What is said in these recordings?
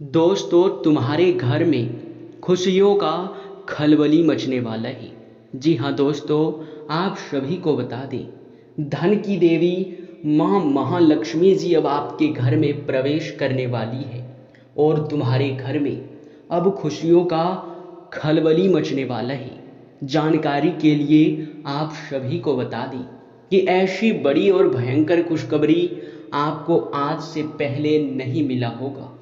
दोस्तों, तुम्हारे घर में खुशियों का खलबली मचने वाला है। जी हाँ दोस्तों, आप सभी को बता दें, धन की देवी माँ महालक्ष्मी जी अब आपके घर में प्रवेश करने वाली है और तुम्हारे घर में अब खुशियों का खलबली मचने वाला है। जानकारी के लिए आप सभी को बता दें कि ऐसी बड़ी और भयंकर खुशखबरी आपको आज से पहले नहीं मिला होगा।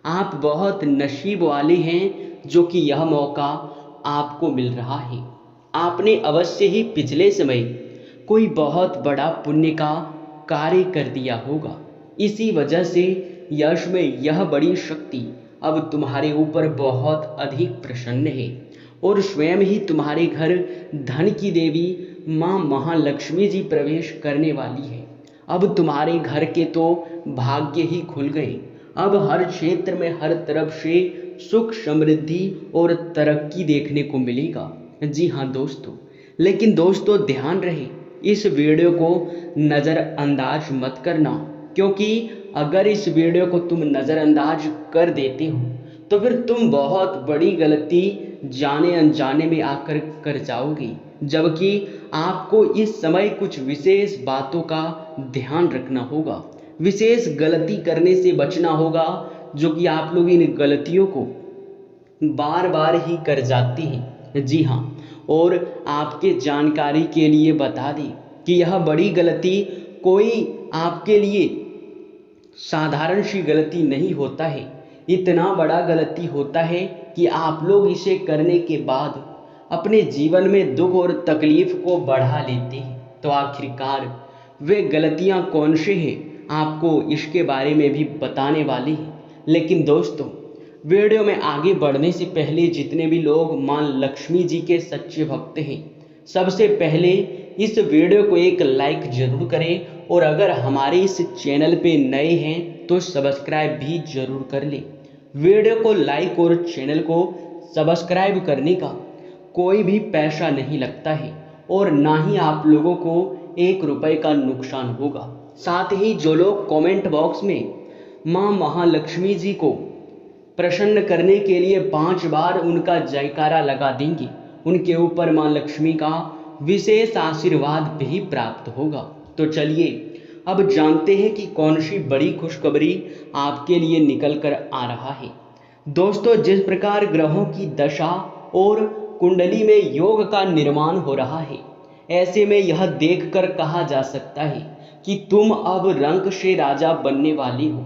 आप बहुत नसीब वाले हैं जो कि यह मौका आपको मिल रहा है। आपने अवश्य ही पिछले समय कोई बहुत बड़ा पुण्य का कार्य कर दिया होगा। इसी वजह से यश में यह बड़ी शक्ति अब तुम्हारे ऊपर बहुत अधिक प्रसन्न है और स्वयं ही तुम्हारे घर धन की देवी माँ महालक्ष्मी जी प्रवेश करने वाली है। अब तुम्हारे घर के तो भाग्य ही खुल गए। अब हर क्षेत्र में हर तरफ से सुख समृद्धि और तरक्की देखने को मिलेगा। जी हाँ दोस्तों, लेकिन दोस्तों ध्यान रहे, इस वीडियो को नज़रअंदाज मत करना, क्योंकि अगर इस वीडियो को तुम नज़रअंदाज कर देते हो तो फिर तुम बहुत बड़ी गलती जाने अनजाने में आकर कर जाओगे। जबकि आपको इस समय कुछ विशेष बातों का ध्यान रखना होगा, विशेष गलती करने से बचना होगा, जो कि आप लोग इन गलतियों को बार बार ही कर जाते हैं। जी हाँ, और आपके जानकारी के लिए बता दें कि यह बड़ी गलती कोई आपके लिए साधारण सी गलती नहीं होता है। इतना बड़ा गलती होता है कि आप लोग इसे करने के बाद अपने जीवन में दुख और तकलीफ को बढ़ा लेते हैं। तो आखिरकार वे गलतियां कौन सी हैं, आपको इसके बारे में भी बताने वाले हैं। लेकिन दोस्तों, वीडियो में आगे बढ़ने से पहले जितने भी लोग मां लक्ष्मी जी के सच्चे भक्त हैं, सबसे पहले इस वीडियो को एक लाइक जरूर करें और अगर हमारे इस चैनल पे नए हैं तो सब्सक्राइब भी जरूर कर लें। वीडियो को लाइक और चैनल को सब्सक्राइब करने का कोई भी पैसा नहीं लगता है और ना ही आप लोगों को 1 रुपए का नुकसान होगा। साथ ही जो लोग कमेंट बॉक्स में माँ महालक्ष्मी जी को प्रसन्न करने के लिए 5 बार उनका जयकारा लगा देंगे, उनके ऊपर माँ लक्ष्मी का विशेष आशीर्वाद भी प्राप्त होगा। तो चलिए अब जानते हैं कि कौन सी बड़ी खुशखबरी आपके लिए निकल कर आ रहा है। दोस्तों, जिस प्रकार ग्रहों की दशा और कुंडली में योग का निर्माण हो रहा है, ऐसे में यह देखकर कहा जा सकता है कि तुम अब रंक से राजा बनने वाली हो।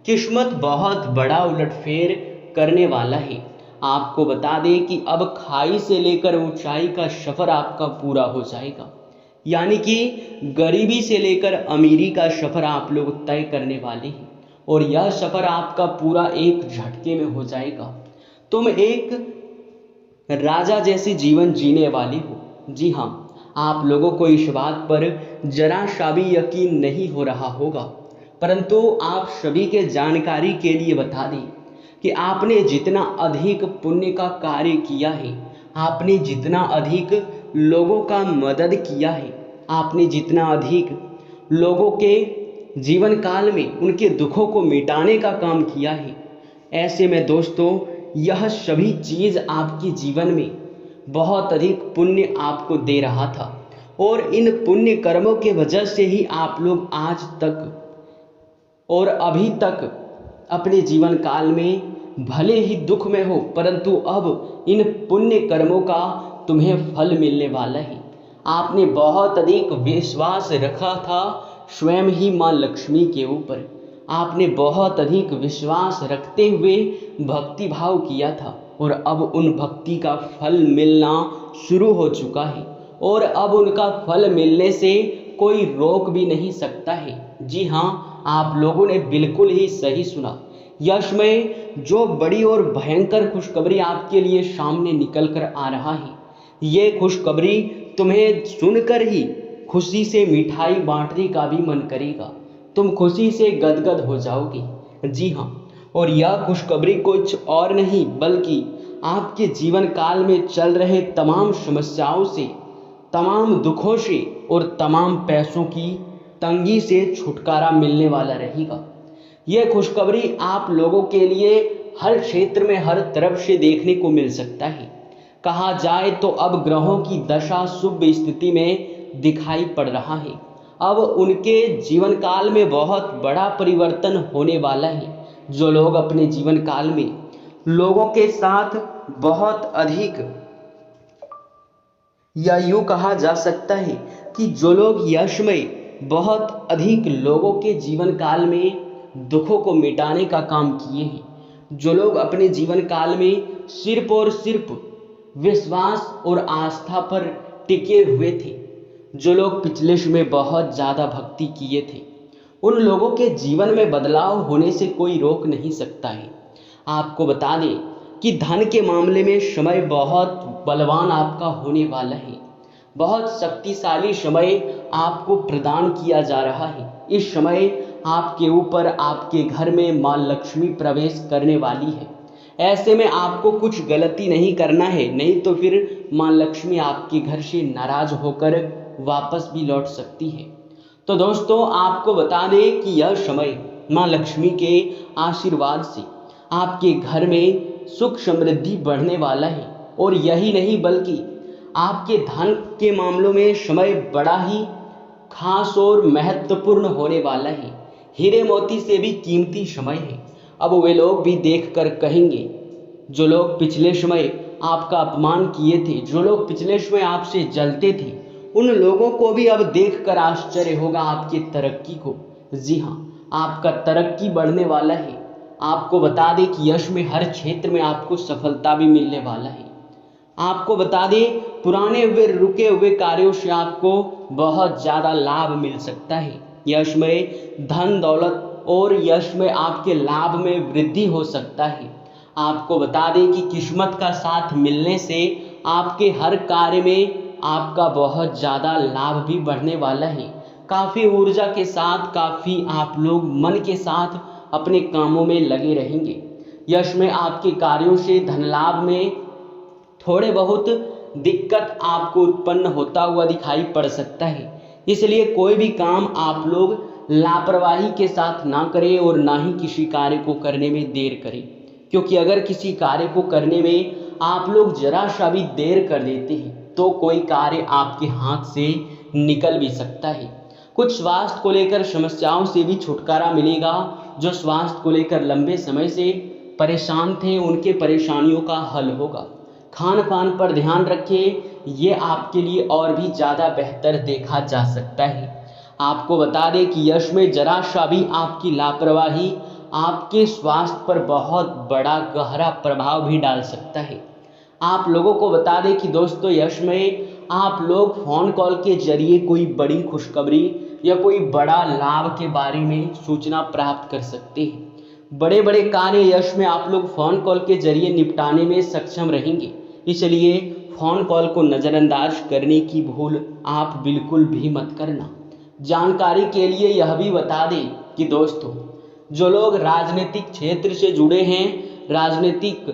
किस्मत बहुत बड़ा उलटफेर करने वाला है। आपको बता दें कि अब खाई से लेकर ऊंचाई का सफर आपका पूरा हो जाएगा, यानी कि गरीबी से लेकर अमीरी का सफर आप लोग तय करने वाले हैं और यह सफर आपका पूरा एक झटके में हो जाएगा। तुम एक राजा जैसे जीवन जीने वाले हो। जी हाँ, आप लोगों को इस बात पर जरा सा भी यकीन नहीं हो रहा होगा, परंतु आप सभी के जानकारी के लिए बता दें कि आपने जितना अधिक पुण्य का कार्य किया है, आपने जितना अधिक लोगों का मदद किया है, आपने जितना अधिक लोगों के जीवन काल में उनके दुखों को मिटाने का काम किया है, ऐसे में दोस्तों यह सभी चीज़ आपके जीवन में बहुत अधिक पुण्य आपको दे रहा था और इन पुण्य कर्मों के वजह से ही आप लोग आज तक और अभी तक अपने जीवन काल में भले ही दुख में हो, परंतु अब इन पुण्य कर्मों का तुम्हें फल मिलने वाला है। आपने बहुत अधिक विश्वास रखा था स्वयं ही माँ लक्ष्मी के ऊपर। आपने बहुत अधिक विश्वास रखते हुए भक्ति भाव किया था और अब उन भक्ति का फल मिलना शुरू हो चुका है और अब उनका फल मिलने से कोई रोक भी नहीं सकता है। जी हाँ, आप लोगों ने बिल्कुल ही सही सुना। यश में जो बड़ी और भयंकर खुशखबरी आपके लिए सामने निकल कर आ रहा है, ये खुशखबरी तुम्हें सुनकर ही खुशी से मिठाई बांटने का भी मन करेगा। तुम खुशी से गदगद हो जाओगे। जी हाँ, और यह खुशखबरी कुछ और नहीं बल्कि आपके जीवन काल में चल रहे तमाम समस्याओं से, तमाम दुखों से और तमाम पैसों की तंगी से छुटकारा मिलने वाला रहेगा। यह खुशखबरी आप लोगों के लिए हर क्षेत्र में हर तरफ से देखने को मिल सकता है। कहा जाए तो अब ग्रहों की दशा शुभ स्थिति में दिखाई पड़ रहा है। अब उनके जीवन काल में बहुत बड़ा परिवर्तन होने वाला है। जो लोग अपने जीवन काल में लोगों के साथ बहुत अधिक, या यूँ कहा जा सकता है कि जो लोग यशमय बहुत अधिक लोगों के जीवन काल में दुखों को मिटाने का काम किए हैं, जो लोग अपने जीवन काल में सिर्फ और सिर्फ विश्वास और आस्था पर टिके हुए थे, जो लोग पिछले समय बहुत ज़्यादा भक्ति किए थे, उन लोगों के जीवन में बदलाव होने से कोई रोक नहीं सकता है। आपको बता दें कि धन के मामले में समय बहुत बलवान आपका होने वाला है। बहुत शक्तिशाली समय आपको प्रदान किया जा रहा है। इस समय आपके ऊपर, आपके घर में माँ लक्ष्मी प्रवेश करने वाली है। ऐसे में आपको कुछ गलती नहीं करना है, नहीं तो फिर माँ लक्ष्मी आपके घर से नाराज होकर वापस भी लौट सकती है। तो दोस्तों, आपको बता दें कि यह समय माँ लक्ष्मी के आशीर्वाद से आपके घर में सुख समृद्धि बढ़ने वाला है। और यही नहीं, बल्कि आपके धन के मामलों में समय बड़ा ही खास और महत्वपूर्ण होने वाला है। हीरे मोती से भी कीमती समय है। अब वे लोग भी देखकर कहेंगे, जो लोग पिछले समय आपका अपमान किए थे, जो लोग पिछले समय आपसे जलते थे, उन लोगों को भी अब देखकर आश्चर्य होगा आपकी तरक्की को। जी हाँ, आपका तरक्की बढ़ने वाला है। आपको बता दें कि यश में हर क्षेत्र में आपको सफलता भी मिलने वाला है। आपको बता दें, पुराने हुए रुके हुए कार्यों से आपको बहुत ज़्यादा लाभ मिल सकता है। यश में धन दौलत और यश में आपके लाभ में वृद्धि हो सकता है। आपको बता दें कि किस्मत का साथ मिलने से आपके हर कार्य में आपका बहुत ज़्यादा लाभ भी बढ़ने वाला है। काफ़ी ऊर्जा के साथ, काफ़ी आप लोग मन के साथ अपने कामों में लगे रहेंगे। यश में आपके कार्यों से धन लाभ में थोड़े बहुत दिक्कत आपको उत्पन्न होता हुआ दिखाई पड़ सकता है। इसलिए कोई भी काम आप लोग लापरवाही के साथ ना करें और ना ही किसी कार्य को करने में देर करें, क्योंकि अगर किसी कार्य को करने में आप लोग जरा सा भी देर कर देते हैं तो कोई कार्य आपके हाथ से निकल भी सकता है। कुछ स्वास्थ्य को लेकर समस्याओं से भी छुटकारा मिलेगा। जो स्वास्थ्य को लेकर लंबे समय से परेशान थे, उनके परेशानियों का हल होगा। खान पान पर ध्यान रखें, ये आपके लिए और भी ज़्यादा बेहतर देखा जा सकता है। आपको बता दें कि यश में जरा सा भी आपकी लापरवाही आपके स्वास्थ्य पर बहुत बड़ा गहरा प्रभाव भी डाल सकता है। आप लोगों को बता दें कि दोस्तों, यश में आप लोग फ़ोन कॉल के जरिए कोई बड़ी खुशखबरी या कोई बड़ा लाभ के बारे में सूचना प्राप्त कर सकते हैं। बड़े बड़े कार्य यश में आप लोग फ़ोन कॉल के जरिए निपटाने में सक्षम रहेंगे। इसलिए फ़ोन कॉल को नज़रअंदाज करने की भूल आप बिल्कुल भी मत करना। जानकारी के लिए यह भी बता दें कि दोस्तों, जो लोग राजनीतिक क्षेत्र से जुड़े हैं, राजनीतिक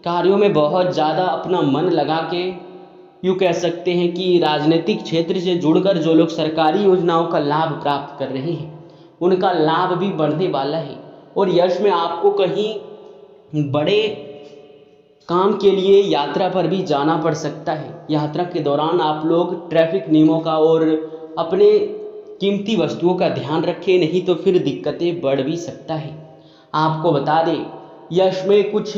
कार्यों में बहुत ज़्यादा अपना मन लगा के, यूँ कह सकते हैं कि राजनीतिक क्षेत्र से जुड़कर जो लोग सरकारी योजनाओं का लाभ प्राप्त कर रहे हैं, उनका लाभ भी बढ़ने वाला है। और यश में आपको कहीं बड़े काम के लिए यात्रा पर भी जाना पड़ सकता है। यात्रा के दौरान आप लोग ट्रैफिक नियमों का और अपने कीमती वस्तुओं का ध्यान रखें, नहीं तो फिर दिक्कतें बढ़ भी सकता है। आपको बता दें, यश में कुछ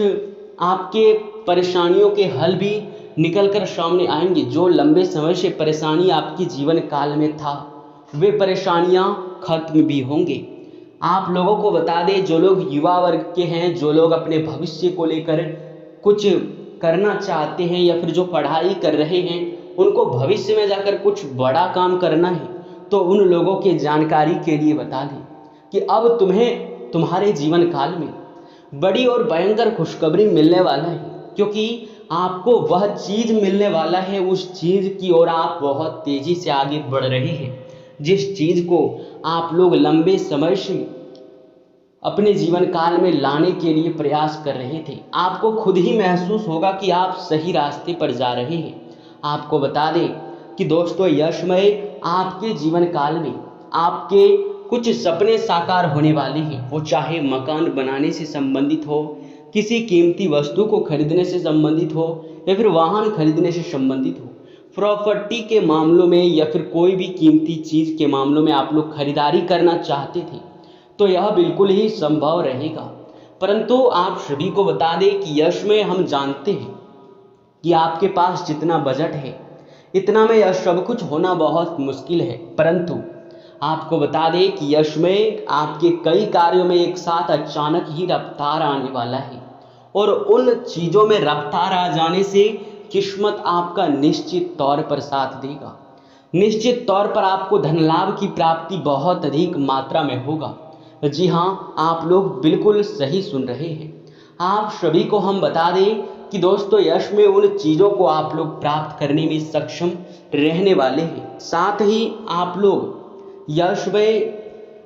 आपके परेशानियों के हल भी निकल कर सामने आएंगे। जो लंबे समय से परेशानी आपके जीवन काल में था, वे परेशानियां खत्म भी होंगे। आप लोगों को बता दें, जो लोग युवा वर्ग के हैं, जो लोग अपने भविष्य को लेकर कुछ करना चाहते हैं या फिर जो पढ़ाई कर रहे हैं, उनको भविष्य में जाकर कुछ बड़ा काम करना है, तो उन लोगों के जानकारी के लिए बता दें कि अब तुम्हें तुम्हारे जीवन काल में बड़ी और भयंकर खुशखबरी मिलने वाला है, क्योंकि आपको वह चीज़ मिलने वाला है, उस चीज़ की ओर आप बहुत तेज़ी से आगे बढ़ रहे हैं, जिस चीज़ को आप लोग लंबे समय से अपने जीवन काल में लाने के लिए प्रयास कर रहे थे। आपको खुद ही महसूस होगा कि आप सही रास्ते पर जा रहे हैं। आपको बता दें कि दोस्तों, यशमय आपके जीवन काल में आपके कुछ सपने साकार होने वाले हैं। वो चाहे मकान बनाने से संबंधित हो, किसी कीमती वस्तु को खरीदने से संबंधित हो या फिर वाहन खरीदने से संबंधित हो, प्रॉपर्टी के मामलों में या फिर कोई भी कीमती चीज़ के मामलों में आप लोग खरीदारी करना चाहते थे तो यह बिल्कुल ही संभव रहेगा। परंतु आप सभी को बता दें कि यश में हम जानते हैं कि आपके पास जितना बजट है इतना में यह सब कुछ होना बहुत मुश्किल है। परंतु आपको बता दें कि यश में आपके कई कार्यों में एक साथ अचानक ही रफ्तार आने वाला है और उन चीज़ों में रफ्तार आ जाने से किस्मत आपका निश्चित तौर पर साथ देगा। निश्चित तौर पर आपको धन लाभ की प्राप्ति बहुत अधिक मात्रा में होगा। जी हाँ, आप लोग बिल्कुल सही सुन रहे हैं। आप सभी को हम बता दें कि दोस्तों यश में उन चीज़ों को आप लोग प्राप्त करने में सक्षम रहने वाले हैं। साथ ही आप लोग यश में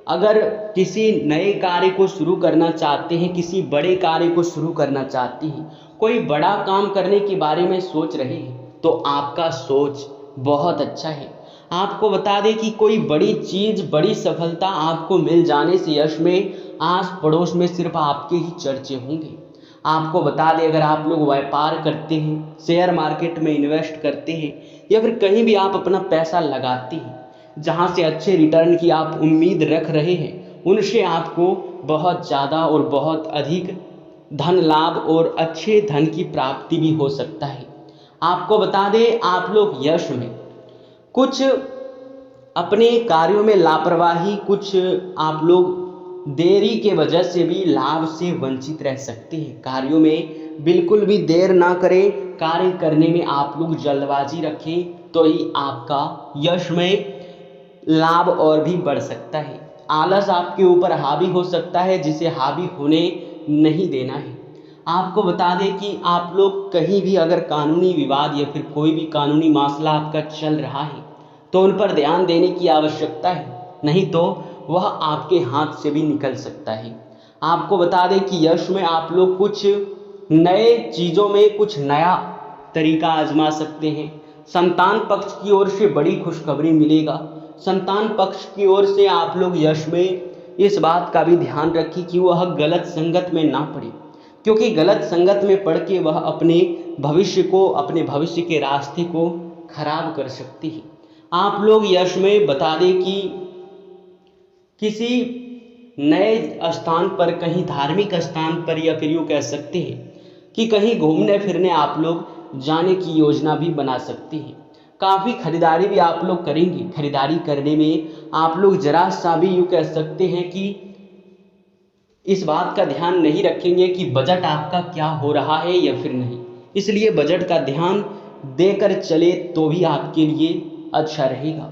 अगर किसी नए कार्य को शुरू करना चाहते हैं, किसी बड़े कार्य को शुरू करना चाहते हैं, कोई बड़ा काम करने के बारे में सोच रहे हैं तो आपका सोच बहुत अच्छा है। आपको बता दें कि कोई बड़ी चीज़, बड़ी सफलता आपको मिल जाने से यश में आस पड़ोस में सिर्फ आपके ही चर्चे होंगे। आपको बता दें अगर आप लोग व्यापार करते हैं, शेयर मार्केट में इन्वेस्ट करते हैं या फिर कहीं भी आप अपना पैसा लगाते हैं जहां से अच्छे रिटर्न की आप उम्मीद रख रहे हैं, उनसे आपको बहुत ज़्यादा और बहुत अधिक धन लाभ और अच्छे धन की प्राप्ति भी हो सकता है। आपको बता दें आप लोग यश में कुछ अपने कार्यों में लापरवाही, कुछ आप लोग देरी के वजह से भी लाभ से वंचित रह सकते हैं। कार्यों में बिल्कुल भी देर ना करें, कार्य करने में आप लोग जल्दबाजी रखें तो ही आपका यश में लाभ और भी बढ़ सकता है। आलस आपके ऊपर हावी हो सकता है जिसे हावी होने नहीं देना है। आपको बता दें कि आप लोग कहीं भी अगर कानूनी विवाद या फिर कोई भी कानूनी मामला आपका चल रहा है तो उन पर ध्यान देने की आवश्यकता है, नहीं तो वह आपके हाथ से भी निकल सकता है। आपको बता दें कि यश में आप लोग कुछ नए चीज़ों में कुछ नया तरीका आजमा सकते हैं। संतान पक्ष की ओर से बड़ी खुशखबरी मिलेगा। संतान पक्ष की ओर से आप लोग यश में इस बात का भी ध्यान रखें कि वह गलत संगत में ना पड़े, क्योंकि गलत संगत में पड़ के वह अपने भविष्य के रास्ते को खराब कर सकती है। आप लोग यश में बता दें कि किसी नए स्थान पर, कहीं धार्मिक स्थान पर या फिर यूँ कह सकते हैं कि कहीं घूमने फिरने आप लोग जाने की योजना भी बना सकते हैं। काफ़ी खरीदारी भी आप लोग करेंगे। खरीदारी करने में आप लोग जरा सा भी यूँ कह सकते हैं कि इस बात का ध्यान नहीं रखेंगे कि बजट आपका क्या हो रहा है या फिर नहीं, इसलिए बजट का ध्यान देकर चले तो भी आपके लिए अच्छा रहेगा।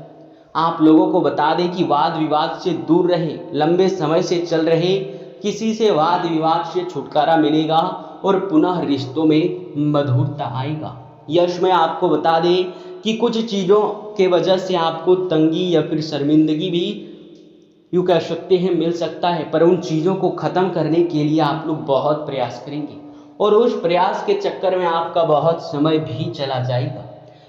आप लोगों को बता दें कि वाद विवाद से दूर रहे। लंबे समय से चल रहे किसी से वाद विवाद से छुटकारा मिलेगा और पुनः रिश्तों में मधुरता आएगा। यश में आपको बता दें कि कुछ चीज़ों के वजह से आपको तंगी या फिर शर्मिंदगी भी यूँ कह सकते हैं मिल सकता है, पर उन चीज़ों को ख़त्म करने के लिए आप लोग बहुत प्रयास करेंगे और उस प्रयास के चक्कर में आपका बहुत समय भी चला जाएगा,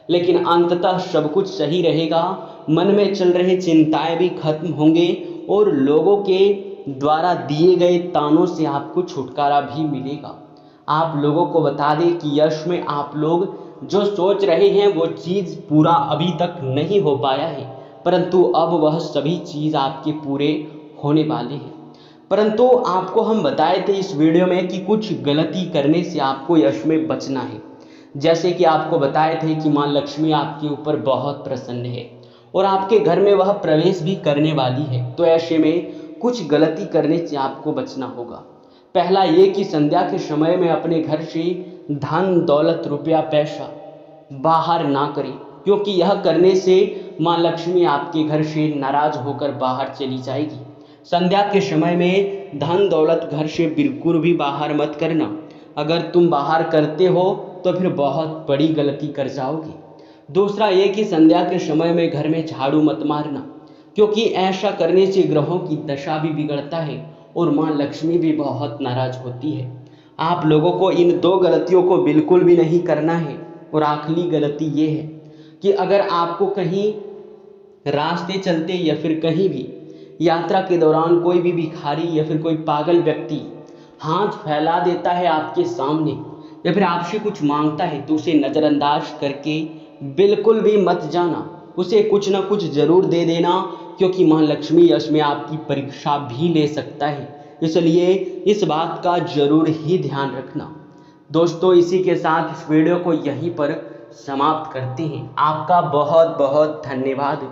लेकिन अंततः सब कुछ सही रहेगा। मन में चल रहे चिंताएं भी खत्म होंगे और लोगों के द्वारा दिए गए तानों से आपको छुटकारा भी मिलेगा। आप लोगों को बता दें कि यश में आप लोग जो सोच रहे हैं वो चीज़ पूरा अभी तक नहीं हो पाया है, परंतु अब वह सभी चीज़ आपके पूरे होने वाले हैं। परंतु आपको हम बताए थे इस वीडियो में कि कुछ गलती करने से आपको यश में बचना है। जैसे कि आपको बताए थे कि माँ लक्ष्मी आपके ऊपर बहुत प्रसन्न है और आपके घर में वह प्रवेश भी करने वाली है, तो ऐसे में कुछ गलती करने से आपको बचना होगा। पहला ये कि संध्या के समय में अपने घर से धन दौलत रुपया पैसा बाहर ना करें, क्योंकि यह करने से माँ लक्ष्मी आपके घर से नाराज होकर बाहर चली जाएगी। संध्या के समय में धन दौलत घर से बिल्कुल भी बाहर मत करना। अगर तुम बाहर करते हो तो फिर बहुत बड़ी गलती कर जाओगे। दूसरा ये कि संध्या के समय में घर में झाड़ू मत मारना, क्योंकि ऐसा करने से ग्रहों की दशा भी बिगड़ता है और माँ लक्ष्मी भी बहुत नाराज होती है। आप लोगों को इन दो गलतियों को बिल्कुल भी नहीं करना है। और आखिरी गलती ये है कि अगर आपको कहीं रास्ते चलते या फिर कहीं भी यात्रा के दौरान कोई भी भिखारी या फिर कोई पागल व्यक्ति हाथ फैला देता है आपके सामने या फिर आपसे कुछ मांगता है तो उसे नज़रअंदाज करके बिल्कुल भी मत जाना, उसे कुछ ना कुछ ज़रूर दे देना, क्योंकि माँ लक्ष्मी यश में आपकी परीक्षा भी ले सकता है। इसलिए इस बात का ज़रूर ही ध्यान रखना। दोस्तों, इसी के साथ इस वीडियो को यहीं पर समाप्त करते हैं। आपका बहुत बहुत धन्यवाद।